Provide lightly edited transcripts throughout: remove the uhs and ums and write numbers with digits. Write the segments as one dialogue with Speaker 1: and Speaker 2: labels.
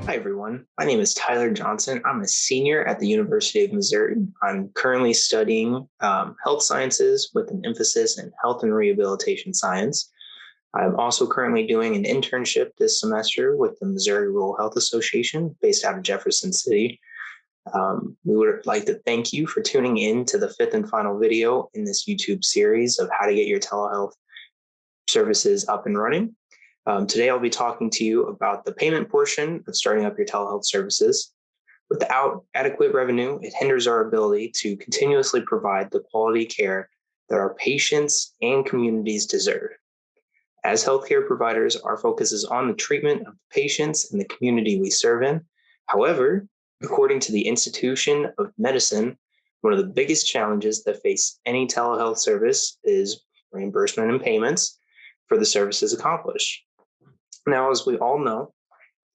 Speaker 1: Hi, everyone. My name is Tyler Johnson. I'm a senior at the University of Missouri. I'm currently studying health sciences with an emphasis in health and rehabilitation science. I'm also currently doing an internship this semester with the Missouri Rural Health Association based out of Jefferson City. We would like to thank you for tuning in to the fifth and final video in this YouTube series of how to get your telehealth services up and running. Today, I'll be talking to you about the payment portion of starting up your telehealth services. Without adequate revenue, it hinders our ability to continuously provide the quality care that our patients and communities deserve. As healthcare providers, our focus is on the treatment of the patients and the community we serve in. However, according to the Institution of Medicine, one of the biggest challenges that face any telehealth service is reimbursement and payments for the services accomplished. Now, as we all know,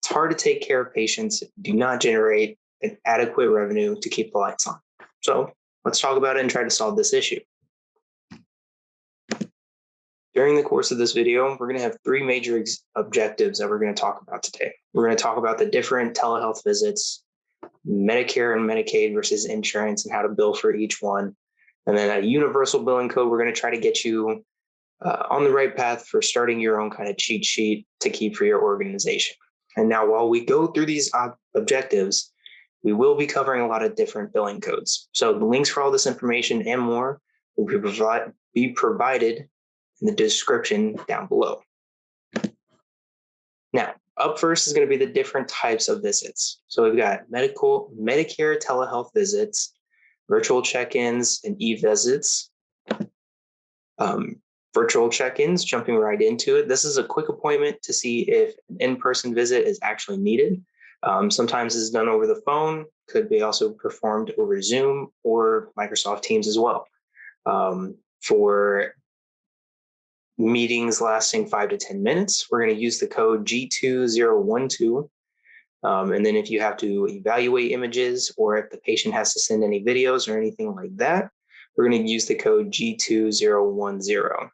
Speaker 1: it's hard to take care of patients if you do not generate an adequate revenue to keep the lights on. So let's talk about it and try to solve this issue. During the course of this video, we're going to have three major objectives that we're going to talk about today. We're going to talk about the different telehealth visits, Medicare and Medicaid versus insurance, and how to bill for each one. And then a universal billing code. We're going to try to get you on the right path for starting your own kind of cheat sheet to keep for your organization. And now, while we go through these objectives, we will be covering a lot of different billing codes. So the links for all this information and more will be provided in the description down below. Now, up first is going to be the different types of visits. So we've got Medicare telehealth visits, virtual check-ins, and e-visits. Virtual check-ins, jumping right into it. This is a quick appointment to see if an in-person visit is actually needed. Sometimes it's done over the phone, could be also performed over Zoom or Microsoft Teams as well. For meetings lasting 5 to 10 minutes, we're going to use the code G2012. And then if you have to evaluate images or if the patient has to send any videos or anything like that, we're going to use the code G2010.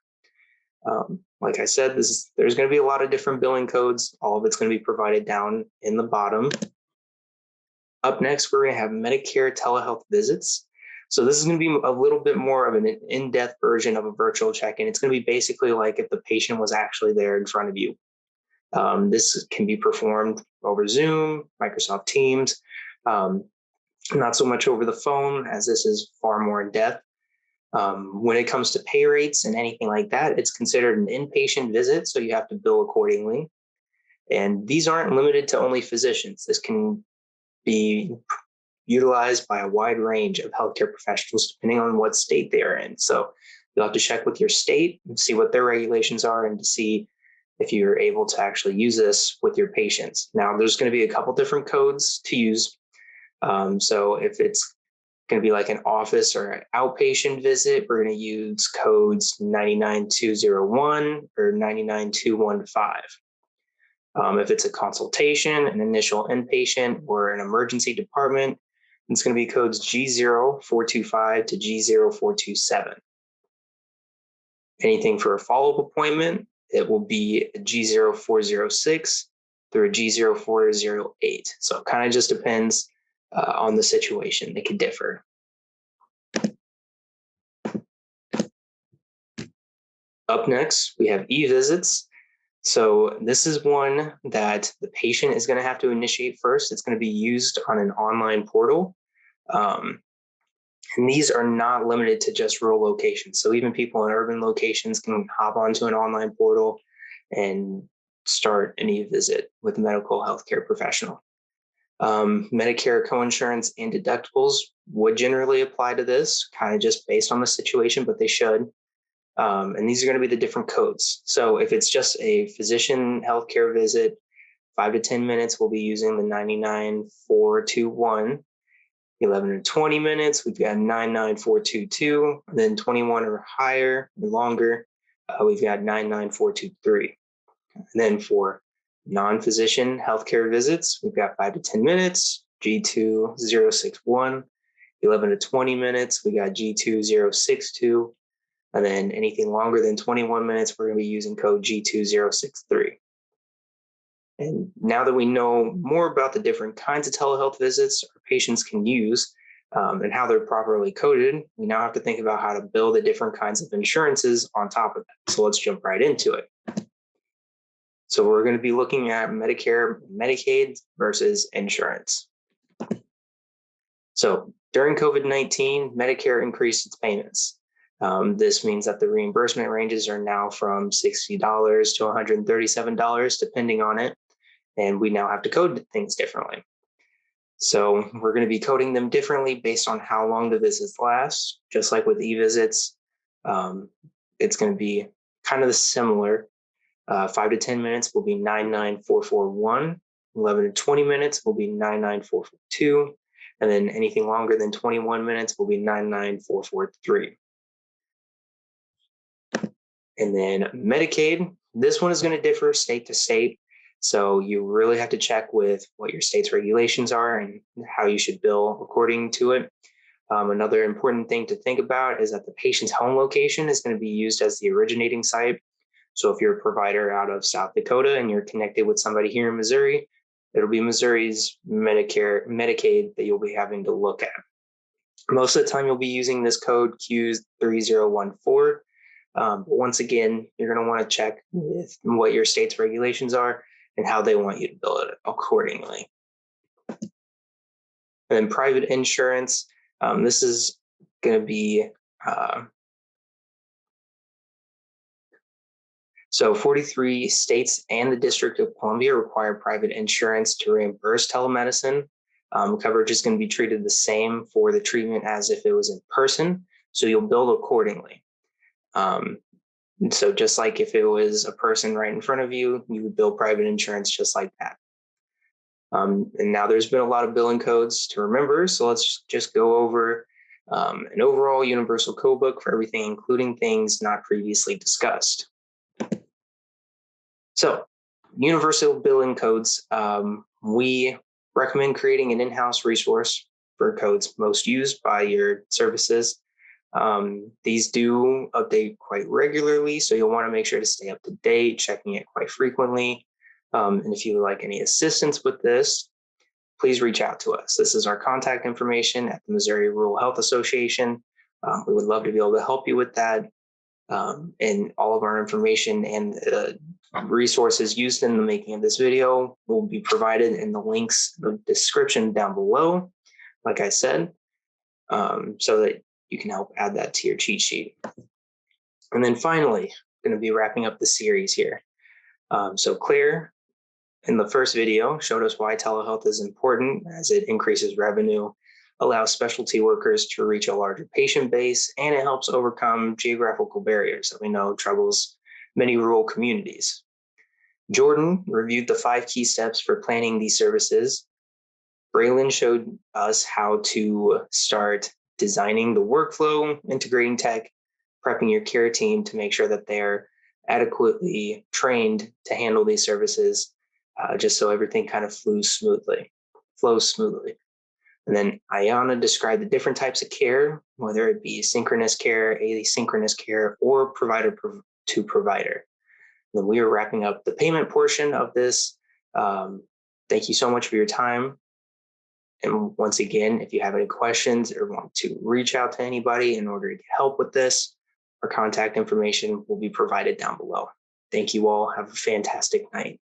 Speaker 1: Like I said, there's going to be a lot of different billing codes. All of it's going to be provided down in the bottom. Up next, we're going to have Medicare telehealth visits. So this is going to be a little bit more of an in-depth version of a virtual check-in. It's going to be basically like if the patient was actually there in front of you. This can be performed over Zoom, Microsoft Teams, not so much over the phone, as this is far more in depth. When it comes to pay rates and anything like that, it's considered an inpatient visit, so you have to bill accordingly. And these aren't limited to only physicians. This can be utilized by a wide range of healthcare professionals, depending on what state they are in. So you'll have to check with your state and see what their regulations are and to see if you're able to actually use this with your patients. Now, there's going to be a couple different codes to use. So if it's going to be like an office or an outpatient visit, we're going to use codes 99201 or 99215. If it's a consultation, an initial inpatient, or an emergency department, it's going to be codes G0425 to G0427. Anything for a follow-up appointment, it will be a G0406 through a G0408. So it kind of just depends on the situation. They could differ. Up next, we have e-visits. So this is one that the patient is going to have to initiate first. It's going to be used on an online portal. And these are not limited to just rural locations. So even people in urban locations can hop onto an online portal and start an e-visit with a medical healthcare professional. Medicare coinsurance and deductibles would generally apply to this, kind of just based on the situation, but they should. And these are going to be the different codes. So if it's just a physician healthcare visit, 5 to 10 minutes, we'll be using the 99421. 11 to 20 minutes, we've got 99422. Then 21 or higher or longer, we've got 99423. And then for non-physician healthcare visits, we've got 5 to 10 minutes, G2061. 11 to 20 minutes, we got G2062. And then anything longer than 21 minutes, we're going to be using code G2063. And now that we know more about the different kinds of telehealth visits our patients can use and how they're properly coded, we now have to think about how to bill the different kinds of insurances on top of that. So let's jump right into it. So we're going to be looking at Medicare, Medicaid versus insurance. So during COVID-19, Medicare increased its payments. This means that the reimbursement ranges are now from $60 to $137, depending on it. And we now have to code things differently. So we're going to be coding them differently based on how long the visits last. Just like with e-visits, it's going to be kind of similar. 5 to 10 minutes will be 99441. 11 to 20 minutes will be 99442. And then anything longer than 21 minutes will be 99443. And then Medicaid, this one is going to differ state to state. So you really have to check with what your state's regulations are and how you should bill according to it. Another important thing to think about is that the patient's home location is going to be used as the originating site. So if you're a provider out of South Dakota and you're connected with somebody here in Missouri, it'll be Missouri's Medicaid that you'll be having to look at. Most of the time, you'll be using this code Q3014. But once again, you're going to want to check with what your state's regulations are and how they want you to bill it accordingly. And then private insurance, this is going to be so 43 states and the District of Columbia require private insurance to reimburse telemedicine. Coverage is going to be treated the same for the treatment as if it was in person, so you'll bill accordingly. So just like if it was a person right in front of you, you would bill private insurance just like that. And now there's been a lot of billing codes to remember, so let's just go over an overall universal code book for everything, including things not previously discussed. So universal billing codes, we recommend creating an in-house resource for codes most used by your services. These do update quite regularly, so you'll want to make sure to stay up to date, checking it quite frequently. And if you would like any assistance with this, please reach out to us. This is our contact information at the Missouri Rural Health Association. We would love to be able to help you with that. And all of our information and resources used in the making of this video will be provided in the links, the description down below, like I said, so that you can help add that to your cheat sheet. And then finally, going to be wrapping up the series here. So Claire, in the first video, showed us why telehealth is important as it increases revenue, allows specialty workers to reach a larger patient base, and it helps overcome geographical barriers that we know troubles many rural communities. Jordan reviewed the 5 key steps for planning these services. Braylon showed us how to start designing the workflow, integrating tech, prepping your care team to make sure that they're adequately trained to handle these services, just so everything kind of flows smoothly. And then Ayana described the different types of care, whether it be synchronous care, asynchronous care, or provider to provider. And then we are wrapping up the payment portion of this. Thank you so much for your time. And once again, if you have any questions or want to reach out to anybody in order to get help with this, our contact information will be provided down below. Thank you all. Have a fantastic night.